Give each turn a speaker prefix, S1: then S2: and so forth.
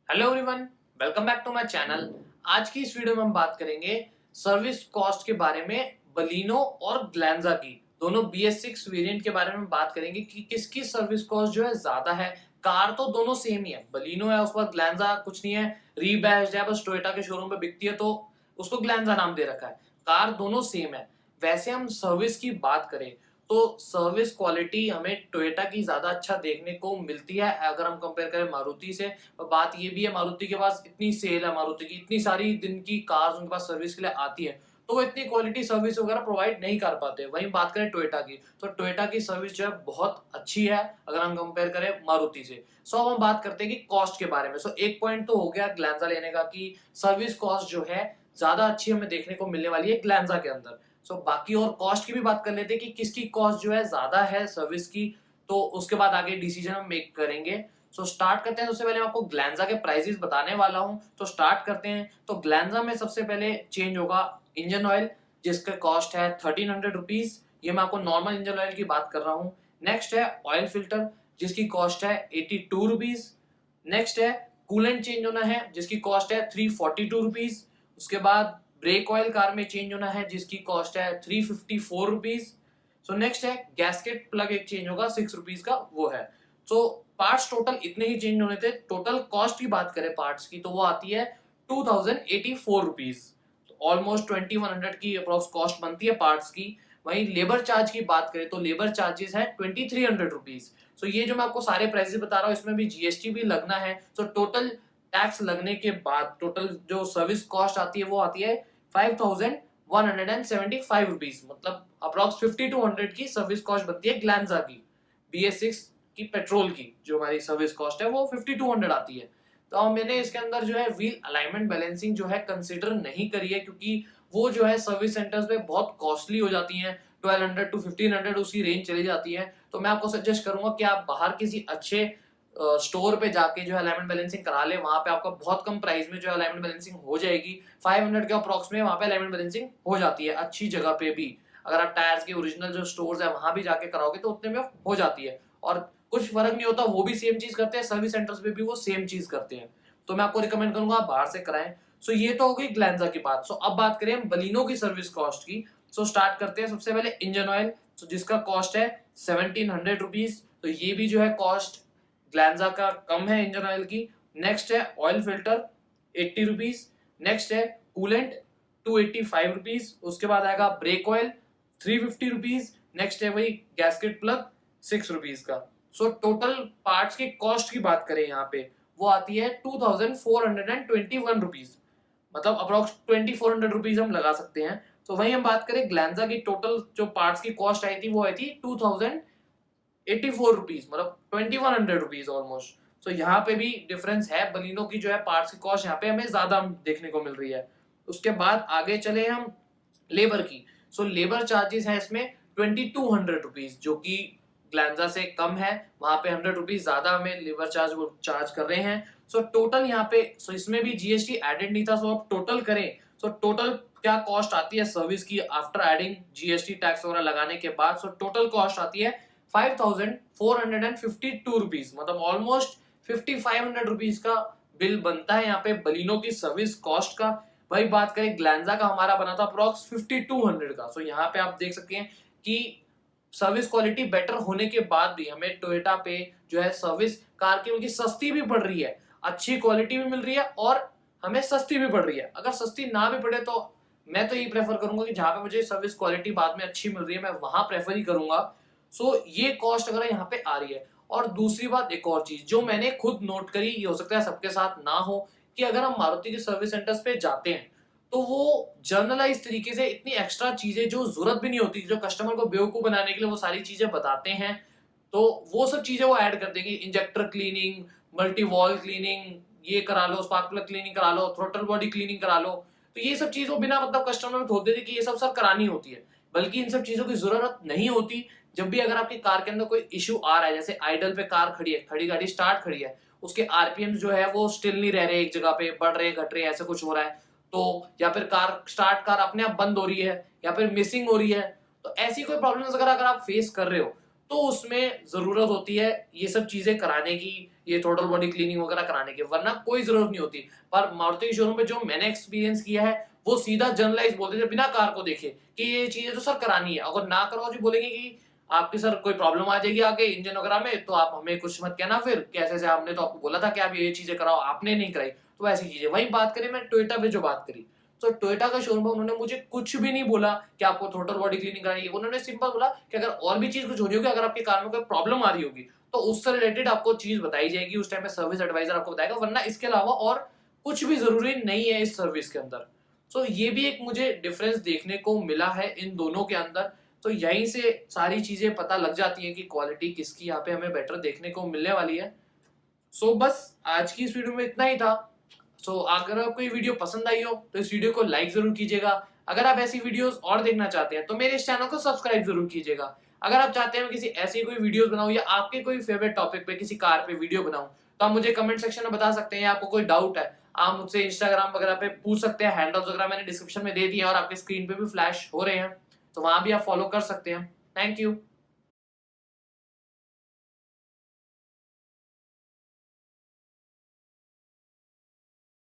S1: Hello everyone, welcome back to my channel. आज की इस वीडियो में हम बात करेंगे सर्विस कॉस्ट के बारे में बलिनो और ग्लैंजा की। दोनों BS6 वेरिएंट के बारे में बात करेंगे कि किसकी सर्विस कॉस्ट जो है ज्यादा है। कार तो दोनों सेम ही है, बलिनो है उसके बाद ग्लैंजा कुछ नहीं है, रीबैज्ड है, बस टोयोटा के शोरूम पे बिकती है तो उसको ग्लैंजा नाम दे रखा है। कार दोनों सेम है। वैसे हम सर्विस की बात करें तो सर्विस क्वालिटी हमें टोयोटा की ज्यादा अच्छा देखने को मिलती है अगर हम कंपेयर करें मारुति से। और बात ये भी है, मारुति के पास इतनी सेल है, मारुति की इतनी सारी दिन की कार्स उनके पास सर्विस के लिए आती है तो वो इतनी क्वालिटी सर्विस वगैरह प्रोवाइड नहीं कर पाते। वहीं बात करें टोयोटा की तो टोयोटा की सर्विस जो है बहुत अच्छी है अगर हम कंपेयर करें मारुति से। सो अब हम बात करते हैं कि कॉस्ट के बारे में। सो एक पॉइंट तो हो गया ग्लैंजा लेने का कि सर्विस कॉस्ट जो है ज्यादा अच्छी हमें देखने को मिलने वाली है ग्लैंजा के अंदर। सो बाकी और कॉस्ट की भी बात कर लेते हैं कि किसकी कॉस्ट जो है ज्यादा है सर्विस की, तो उसके बाद आगे डिसीजन हम मेक करेंगे। सो स्टार्ट करते हैं। सबसे पहले मैं आपको ग्लैंजा के प्राइसेस बताने वाला हूं, तो स्टार्ट करते हैं। तो ग्लैंजा में सबसे पहले चेंज होगा इंजन ऑयल, जिसका कॉस्ट है 1300 रुपीज। ये मैं आपको नॉर्मल इंजन ऑयल की बात कर रहा हूँ। नेक्स्ट है ऑयल फिल्टर, जिसकी कॉस्ट है 82 रुपीज। नेक्स्ट है कूलेंट चेंज होना है, जिसकी कॉस्ट है 342 रुपीज। उसके बाद ब्रेक ऑयल कार में चेंज होना है, जिसकी कॉस्ट है 354 रुपीज। सो नेक्स्ट है गैस्केट प्लग एक चेंज होगा 6 रुपीज का, वो है। सो पार्ट्स टोटल इतने ही चेंज होने थे। टोटल कॉस्ट की बात करें पार्ट्स की तो वो आती है 2084 रुपीज। ऑलमोस्ट 2100 की अप्रोक्स कॉस्ट बनती है पार्ट्स की। वहीं लेबर चार्ज की बात करें तो लेबर चार्जेस है 2300 रुपीज। सो ये जो मैं आपको सारे प्राइसेस बता रहा हूँ इसमें भी जीएसटी भी लगना है। सो टोटल टैक्स लगने के बाद टोटल जो सर्विस कॉस्ट आती है वो आती है 5175 रुपीज। मतलब अप्रोक्स 5200 की सर्विस कॉस्ट बनती है ग्लैंजा की। BS6 की पेट्रोल की जो हमारी सर्विस कॉस्ट है वो 5200 आती है। तो अब मैंने इसके अंदर जो है व्हील अलाइनमेंट बैलेंसिंग जो है कंसिडर नहीं करी है, क्योंकि वो जो है सर्विस सेंटर्स पे बहुत कॉस्टली हो जाती हैं। 1200 टू 1500 उसकी रेंज चली जाती है। तो मैं आपको सजेस्ट करूंगा कि आप बाहर किसी अच्छे स्टोर पे जाके जो है अलाइनमेंट बैलेंसिंग करा ले। वहां पे आपका बहुत कम प्राइस में जो है अलाइनमेंट बैलेंसिंग हो जाएगी। 500 के अप्रॉक्स में वहां पे अलाइनमेंट बैलेंसिंग हो जाती है अच्छी जगह पे भी। अगर आप टायर्स के ओरिजिनल जो स्टोर्स है वहां भी जाके कराओगे तो उतने में हो जाती है। और कुछ फर्क नहीं होता, वो भी सेम चीज करते हैं, सर्विस सेंटर्स पे भी वो सेम चीज करते हैं। तो मैं आपको रिकमेंड करूंगा आप बाहर से कराएं। सो ये तो हो गई ग्लैंजा की बात। सो अब बात करें हम बलिनो की सर्विस कॉस्ट की। सो स्टार्ट करते हैं सबसे पहले इंजन ऑयल, जिसका कॉस्ट है 1700 रुपीज। तो ये भी जो है कॉस्ट ग्लैंजा का कम है इंजन ऑयल की। नेक्स्ट है ऑयल फिल्टर 80 रुपीज। नेक्स्ट है कूलेंट 285 रुपीज। उसके बाद आएगा ब्रेक ऑयल 350 रुपीज। नेक्स्ट है वही गैस्केट प्लग 6 रुपीज का। सो टोटल पार्ट्स की कॉस्ट की बात करें यहाँ पे वो आती है 2421 रुपीज। मतलब अप्रोक्स 2400 रुपीज हम लगा सकते हैं। तो वही हम बात करें ग्लैंजा की टोटल जो पार्ट्स की कॉस्ट आई थी वो आई थी 2084 रुपीज, मतलब 2100 रुपीज ऑलमोस्ट। तो यहाँ पे भी डिफरेंस है। बलिनो की जो है पार्ट्स की कॉस्ट यहाँ पे हमें ज्यादा देखने को मिल रही है। उसके बाद आगे चले हम लेबर की। सो लेबर चार्जेस है इसमें 2200 रुपीज, जो कि ग्लैंजा से कम है। वहां पे 100 रुपीज ज्यादा हमें लेबर चार्ज वो चार्ज कर रहे हैं। सो टोटल यहाँ पे इसमें भी जीएसटी एडेड नहीं था। सो आप टोटल करें सो टोटल क्या कॉस्ट आती है सर्विस की आफ्टर एडिंग जीएसटी टैक्स वगैरह लगाने के बाद। सो टोटल कॉस्ट आती है 5452 रुपीज, मतलब ऑलमोस्ट 5500 रुपीज का बिल बनता है यहाँ पे बलिनो की सर्विस कॉस्ट का। वही बात करें ग्लैंजा का हमारा बना था अप्रोक्स 5200 का। सो यहाँ पे आप देख सकते हैं कि सर्विस क्वालिटी बेटर होने के बाद भी हमें टोयोटा पे जो है सर्विस कार की उनकी सस्ती भी पड़ रही है, अच्छी क्वालिटी भी मिल रही है और हमें सस्ती भी पड़ रही है। अगर सस्ती ना भी पड़े तो मैं तो यही प्रेफर करूंगा कि जहां पे मुझे सर्विस क्वालिटी बाद में अच्छी मिल रही है मैं वहां प्रेफर ही करूंगा। सो ये कॉस्ट अगर यहाँ पे आ रही है। और दूसरी बात एक और चीज जो मैंने खुद नोट करी, ये हो सकता है सबके साथ ना हो, कि अगर हम मारुति के सर्विस सेंटर्स पे जाते हैं तो वो जर्नलाइज तरीके से इतनी एक्स्ट्रा चीजें जो जरूरत भी नहीं होती, जो कस्टमर को बेवकूफ बनाने के लिए वो सारी चीजें बताते हैं, तो वो सब चीजें वो ऐड कर देंगे। Injector cleaning, multi wall cleaning, ये करा लो, स्पार्क प्लग क्लीनिंग करा लो, थ्रोटल बॉडी क्लीनिंग करा लो। तो ये सब चीज वो बिना मतलब कस्टमर में थोप देते कि ये सब सर करानी होती है, बल्कि इन सब चीजों की जरूरत नहीं होती। जब भी अगर आपकी कार के अंदर कोई इश्यू आ रहा है, जैसे आइडल पे कार खड़ी है, खड़ी गाड़ी स्टार्ट खड़ी है, उसके आरपीएम जो है वो स्टिल नहीं रह रहे एक जगह पे, बढ़ रहे घट रहे, ऐसे कुछ हो रहा है, तो या फिर कार अपने आप बंद हो रही है या फिर मिसिंग हो रही है, तो ऐसी कोई प्रॉब्लम्स अगर आप फेस कर रहे हो तो उसमें जरूरत होती है ये सब चीजें कराने की, ये टोटल बॉडी क्लीनिंग वगैरह कराने की, वरना कोई जरूरत नहीं होती। पर मारुति के शोरूम में जो मैंने एक्सपीरियंस किया है वो सीधा जनरलाइज बोलते थे बिना कार को देखे कि ये चीजें तो सर करानी है, अगर ना कराओ जी बोलेंगे कि आपकी सर कोई प्रॉब्लम आ जाएगी आगे इंजन वगैरह में, तो आप हमें कुछ मत कहना, फिर कैसे से हमने तो आपको बोला था कि आप ये चीजें कराओ, आपने नहीं कराई। तो ऐसी चीजें वही बात करें, मैं टोयोटा पे जो बात करी, तो टोयोटा का शोरूम है, उन्होंने मुझे कुछ भी नहीं बोला कि आपको टोटल बॉडी क्लीनिंग करानी है। उन्होंने सिंपल बोला कि अगर और भी चीज कुछ हो रही होगी, अगर आपकी कार में कोई प्रॉब्लम आ रही होगी तो उससे रिलेटेड आपको चीज बताई जाएगी, उस टाइम में सर्विस एडवाइजर आपको बताएगा, वरना इसके अलावा और कुछ भी जरूरी नहीं है इस सर्विस के अंदर। तो ये भी एक मुझे डिफरेंस देखने को मिला है इन दोनों के अंदर। तो यहीं से सारी चीजें पता लग जाती है कि क्वालिटी किसकी यहाँ पे हमें बेटर देखने को मिलने वाली है। सो बस आज की इस वीडियो में इतना ही था। सो अगर आपको ये वीडियो पसंद आई हो तो इस वीडियो को लाइक जरूर कीजिएगा। अगर आप ऐसी वीडियोस और देखना चाहते हैं तो मेरे इस चैनल को सब्सक्राइब जरूर कीजिएगा। अगर आप चाहते हैं मैं किसी ऐसी कोई वीडियोस बनाऊं या आपके कोई फेवरेट टॉपिक पे किसी कार पे वीडियो बनाऊं, तो आप मुझे कमेंट सेक्शन में बता सकते हैं, या आपको कोई डाउट है आप मुझसे इंस्टाग्राम वगैरह पे पूछ सकते हैं। हैंडल्स वगैरह मैंने डिस्क्रिप्शन में दे दिए हैं और आपके स्क्रीन पे भी फ्लैश हो रहे हैं, तो वहां भी आप फॉलो कर सकते हैं। Thank you.